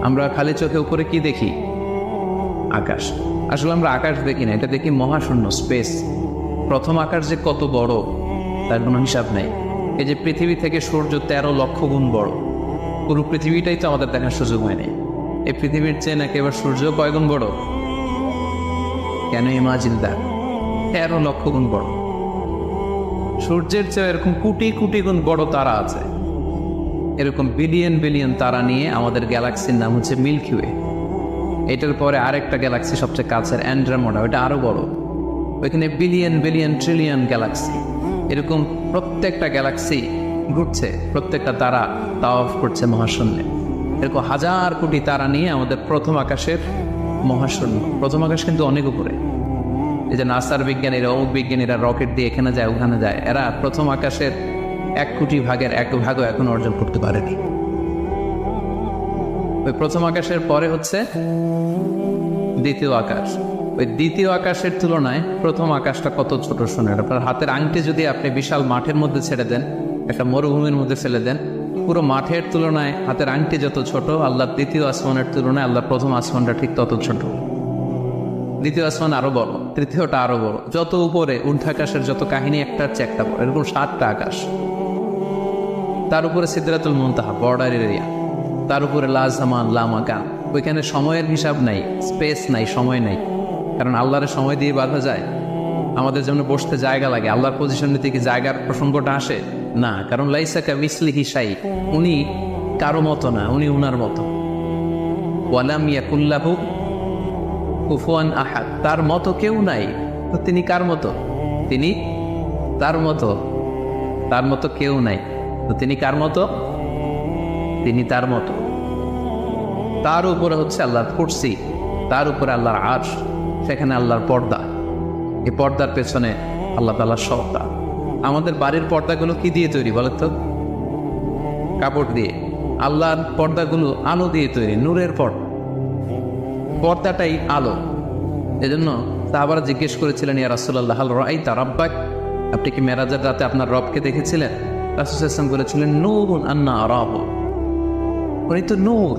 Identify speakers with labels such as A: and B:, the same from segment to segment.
A: আমরা খালি চোখে উপরে কি দেখি? আকাশ। আসলে আমরা আকাশ দেখি না, এটা দেখি মহাশূন্য, স্পেস। প্রথম আকাশ যে কত বড় তার কোনো হিসাব নেই। এই যে পৃথিবী থেকে সূর্য 13 লক্ষ গুণ বড়, পুরো পৃথিবীটাই তো আমাদের দেখার সুযোগ হয়নি। এই পৃথিবীর চেয়ে নাকি এবার সূর্য কয় গুণ বড়? কেন ইমাজিন দ্যাট, 13 লক্ষ গুণ বড়। সূর্যের চেয়ে এরকম কোটি কোটি গুণ বড় তারা আছে। এরকম বিলিয়ন বিলিয়ন তারা নিয়ে আমাদের গ্যালাক্সির নাম হচ্ছে মিল্কি ওয়ে। এটার পরে আরেকটা গ্যালাক্সি সবচেয়ে কাছের অ্যান্ড্রোমেডা, ওইটা আরো বড়। ওইখানে বিলিয়ন বিলিয়ন ট্রিলিয়ন গ্যালাক্সি। এরকম প্রত্যেকটা গ্যালাক্সি ঘুরছে, প্রত্যেকটা তারা তাওয়াফ করছে মহাশূন্যে। এরকম হাজার কোটি তারা নিয়ে আমাদের প্রথম আকাশের মহাশূন্য। প্রথম আকাশ কিন্তু অনেক উপরে। এই যে নাসার বিজ্ঞানীরা, অমুক বিজ্ঞানীরা রকেট দিয়ে এখানে যায় ওখানে যায়, এরা প্রথম আকাশের 1 কোটি ভাগের 1 ভাগও এখন অর্জন করতে পারেনি। ওই প্রথম আকাশের পরে হচ্ছে দ্বিতীয় আকাশ। ওই দ্বিতীয় আকাশের তুলনায় প্রথম আকাশটা কত ছোট শোনেন। আপনার হাতের আংটি যদি আপনি বিশাল মাঠের মধ্যে ছেড়ে দেন, একটা মরুভূমির মধ্যে ফেলে দেন, পুরো মাঠের তুলনায় হাতের আংটি যত ছোট, আল্লাহর দ্বিতীয় আসমানের তুলনায় আল্লাহর প্রথম আসমানটা ঠিক তত ছোট। দ্বিতীয় আসমান আরো বড়, তৃতীয়টা আরো বড়। যত উপরে ঊর্ধ্বাকাশের যত কাহিনী একটার চেয়ে একটা বড়, এরকম 7টা আকাশ। তার উপরে সিদরাতুল মুনতাহা, বর্ডার এরিয়া। তার উপরে লা জামান লা মাকান, ওইখানে সময়ের হিসাব নাই, স্পেস নাই, সময় নাই। কারণ আল্লাহরের সময় দিয়ে বাঁধা যায়? আমাদের যেমন বসতে জায়গা লাগে, আল্লাহর পজিশন নিতে কি জায়গার প্রসঙ্গটা আসে না? কারণ লাইসা কামিসলিহি শাই, উনি কারো মতো না, উনি উনার মতো। ওয়ালাম ইয়াকুল্লাহু কুফুয়ান আহাদ, তার মতো কেউ নাই। তো তিনি কার মতো? তিনি তার মতো। তার মতো কেউ নাই, তো তিনি কার মতো? তিনি তার মতো। তার উপরে হচ্ছে আল্লাহর কুরসি, তার উপরে আল্লাহর আরশ, সেখানে আল্লাহর পর্দা। এই পর্দার পেছনে আল্লাহ তাআলার সত্তা। আমাদের বাড়ির পর্দাগুলো কি দিয়ে তৈরি বলেন তো? কাপড় দিয়ে। আল্লাহর পর্দাগুলো আলো দিয়ে তৈরি, নূরের পর্দা। পর্দাটাই আলো। এজন্য সাহাবারা জিজ্ঞেস করেছিলেন, ইয়া রাসূলুল্লাহ হাল রাআইতা রাব্বাক, আপনি কি মেরাজের রাতে আপনার রবকে দেখেছিলেন? রাসূল সাল্লাল্লাহু আলাইহি ওয়াসাল্লাম বলেছিলেন, নূরুন আন্না আরাহু, উনি তো নূর,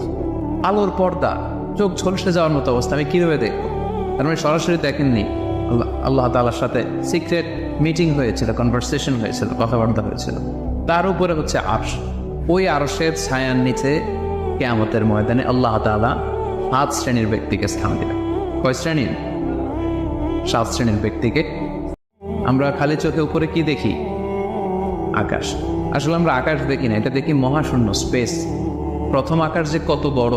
A: আলোর পর্দা, চোখ ঝলসে যাওয়ার মতো অবস্থা, আমি কিভাবে দেখবো? তার মানে সরাসরি দেখেননি। আল্লাহ তাআলার সাথে সিক্রেট মিটিং হয়েছিল, কনভারসেশন হয়েছিল, কথাবার্তা হয়েছিল। তার উপরে হচ্ছে আরশ। ওই আরশের ছায়ার নিচে কিয়ামতের ময়দানে আল্লাহ তাআলা 7 শ্রেণীর ব্যক্তিকে স্থান দিবেন। কয় শ্রেণীর? 7 শ্রেণীর ব্যক্তিকে। আমরা খালি চোখে উপরে কি দেখি? আকাশ। আসলে আমরা আকাশ দেখি না, এটা দেখি মহাশূন্য, স্পেস। প্রথম আকাশ যে কত বড়